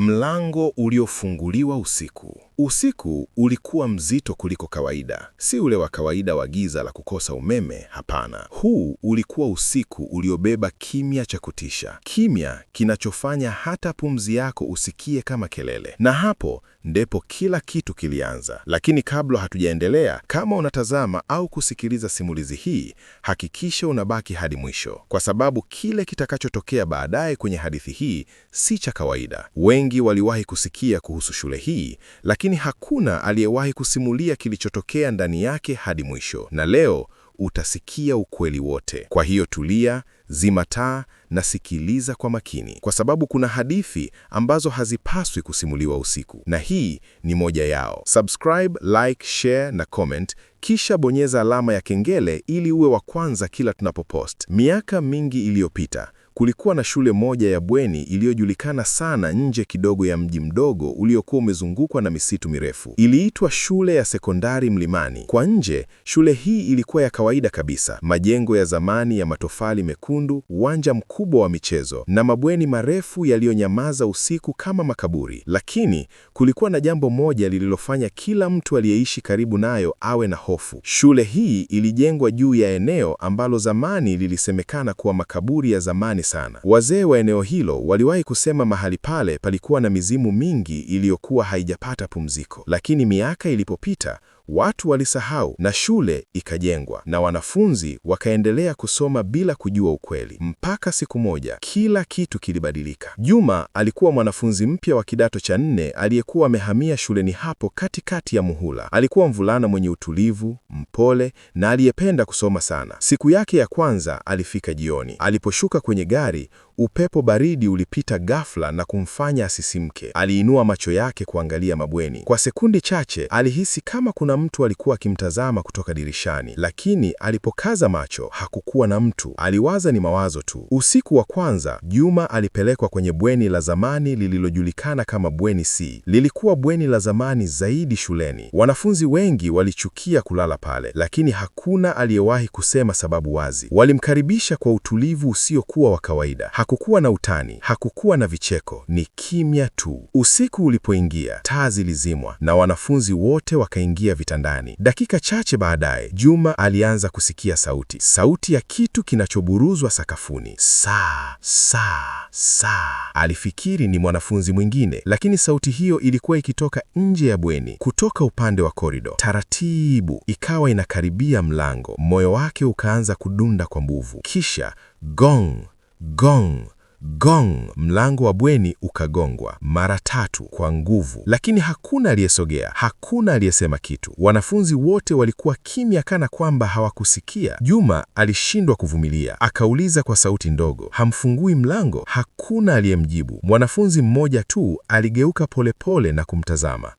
Mlango uliofunguliwa usiku. Usiku ulikuwa mzito kuliko kawaida. Si ule wa kawaida wa giza la kukosa umeme, hapana. Huu ulikuwa usiku uliobeba kimya cha kutisha. Kimya kinachofanya hata pumzi yako usikie kama kelele. Na hapo ndipo kila kitu kilianza. Lakini kabla hatujaendelea, kama unatazama au kusikiliza simulizi hii, hakikisha unabaki hadi mwisho. Kwa sababu kile kitakachotokea baadaye kwenye hadithi hii si cha kawaida. Wengi waliwahi kusikia kuhusu shule hii, lakini hakuna aliyewahi kusimulia kilichotokea ndani yake hadi mwisho. Na leo utasikia ukweli wote. Kwa hiyo tulia, zima taa na sikiliza kwa makini, kwa sababu kuna hadithi ambazo hazipaswi kusimuliwa usiku, na hii ni moja yao. Subscribe, like, share na comment, kisha bonyeza alama ya kengele ili uwe wa kwanza kila tunapopost. Miaka mingi iliyopita, kulikuwa na shule moja ya bweni iliyojulikana sana nje kidogo ya mji mdogo uliokuwa umezungukwa na misitu mirefu. Iliitwa Shule ya Sekondari Mlimani. Kwa nje, shule hii ilikuwa ya kawaida kabisa. Majengo ya zamani ya matofali mekundu, uwanja mkubwa wa michezo na mabweni marefu yaliyonyamaza usiku kama makaburi. Lakini kulikuwa na jambo moja lililofanya kila mtu aliyeishi karibu nayo awe na hofu. Shule hii ilijengwa juu ya eneo ambalo zamani lilisemekana kuwa makaburi ya zamani sana. Wazee wa eneo hilo waliwahi kusema mahali pale palikuwa na mizimu mingi iliyokuwa haijapata pumziko. Lakini miaka ilipopita, watu walisahau na shule ikajengwa na wanafunzi wakaendelea kusoma bila kujua ukweli. Mpaka siku moja, kila kitu kilibadilika. Juma alikuwa mwanafunzi mpya wa kidato cha 4 aliyekuwa amehamia shuleni hapo katikati ya muhula. Alikuwa mvulana mwenye utulivu, mpole na aliyependa kusoma sana. Siku yake ya kwanza alifika jioni. Aliposhuka kwenye gari, upepo baridi ulipita ghafla na kumfanya asisimke. Aliinua macho yake kuangalia mabweni. Kwa sekundi chache alihisi kama kuna mtu alikuwa akimtazama kutoka dirishani, lakini alipokaza macho hakukuwa na mtu. Aliwaza ni mawazo tu. Usiku wa kwanza, Juma alipelekwa kwenye bweni la zamani lililojulikana kama Bweni C. Lilikuwa bweni la zamani zaidi shuleni. Wanafunzi wengi walichukia kulala pale, lakini hakuna aliyewahi kusema sababu wazi. Walimkaribisha kwa utulivu usiokuwa wa kawaida. Hakukuwa na utani, hakukuwa na vicheko, ni kimya tu. Usiku ulipoingia, taa zilizimwa na wanafunzi wote wakaingia vitandani. Dakika chache baadaye, Juma alianza kusikia sauti. Sauti ya kitu kinachoburuzwa sakafuni. Saa, saa, saa. Alifikiri ni mwanafunzi mwingine, lakini sauti hiyo ilikuwa ikitoka nje ya bweni, kutoka upande wa korido. Taratibu, ikawa inakaribia mlango. Moyo wake ukaanza kudunda kwa nguvu. Kisha gong, gong, gong. Mlango wa bweni ukagongwa mara 3 kwa nguvu, lakini hakuna aliyesogea, hakuna aliyesema kitu. Wanafunzi wote walikuwa kimya kana kwamba hawakusikia. Juma alishindwa kuvumilia, akauliza kwa sauti ndogo, "Hamfungui mlango?" Hakuna aliyemjibu. Mwanafunzi mmoja tu aligeuka polepole na kumtazama.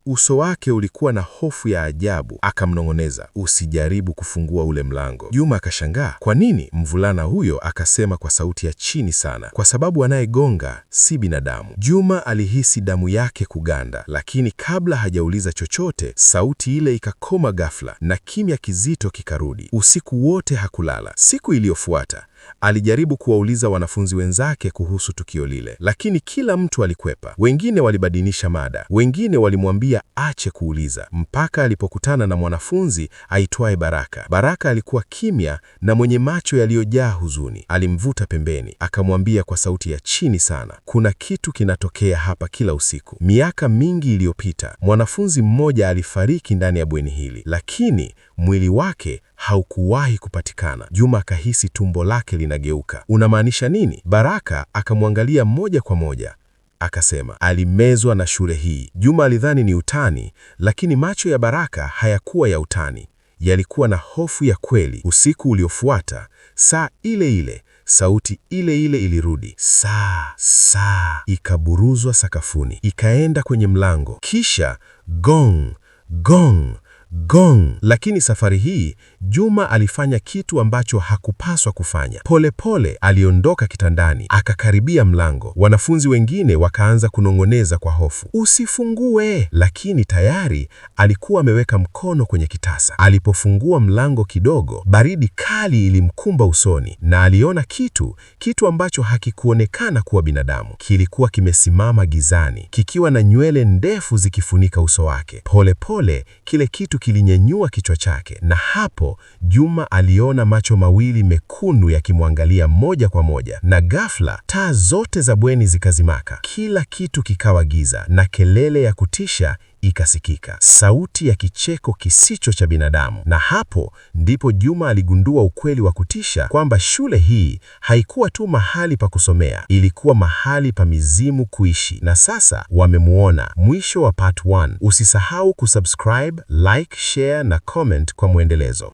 Uso wake ulikuwa na hofu ya ajabu. Akamnong'oneza, "Usijaribu kufungua ule mlango." Juma akashangaa. "Kwa nini?" Mvulana huyo akasema kwa sauti ya chini sana, "Kwa sababu anayegonga si binadamu." Juma alihisi damu yake kuganda, lakini kabla hajauliza chochote, sauti ile ikakoma ghafla na kimya kizito kikarudi. Usiku wote hakulala. Siku iliyofuata alijaribu kuwauliza wanafunzi wenzake kuhusu tukio lile, lakini kila mtu alikwepa. Wengine walibadilisha mada, wengine walimwambia ache kuuliza, mpaka alipokutana na mwanafunzi aitwaye Baraka. Baraka alikuwa kimya na mwenye macho yaliyojaa huzuni. Alimvuta pembeni, akamwambia kwa sauti ya chini sana, "Kuna kitu kinatokea hapa kila usiku. Miaka mingi iliyopita, mwanafunzi mmoja alifariki ndani ya bweni hili, lakini mwili wake haukuwahi kupatikana." Juma akahisi tumbo lake linageuka. "Unamaanisha nini?" Baraka akamwangalia moja kwa moja, akasema, "Alimezwa na shule hii." Juma alidhani ni utani, lakini macho ya Baraka hayakuwa ya utani, yalikuwa na hofu ya kweli. Usiku uliofuata, saa ile ile, sauti ile ile ilirudi. Saa, saa. Ikaburuzwa sakafuni, ikaenda kwenye mlango, kisha gong, gong, gong. Lakini safari hii Juma alifanya kitu ambacho hakupaswa kufanya. Polepole aliondoka kitandani, akakaribia mlango. Wanafunzi wengine wakaanza kunong'oneza kwa hofu, usifungue! Lakini tayari alikuwa ameweka mkono kwenye kitasa. Alipofungua mlango kidogo, baridi kali ilimkumba usoni na aliona kitu ambacho hakikuonekana kuwa binadamu. Kilikuwa kimesimama gizani, kikiwa na nywele ndefu zikifunika uso wake. Polepole kile kitu kilinyenyua kichwa chake, na hapo Juma aliona macho mawili mekundu yakimwangalia moja kwa moja, na ghafla taa zote za bweni zikazimaka. Kila kitu kikawa giza na kelele ya kutisha ikasikika, sauti ya kicheko kisicho cha binadamu. Na hapo ndipo Juma aligundua ukweli wa kutisha, kwamba shule hii haikuwa tu mahali pa kusomea, ilikuwa mahali pa mizimu kuishi. Na sasa wamemuona. Mwisho wa part 1. Usisahau kusubscribe, like, share na comment kwa mwendelezo.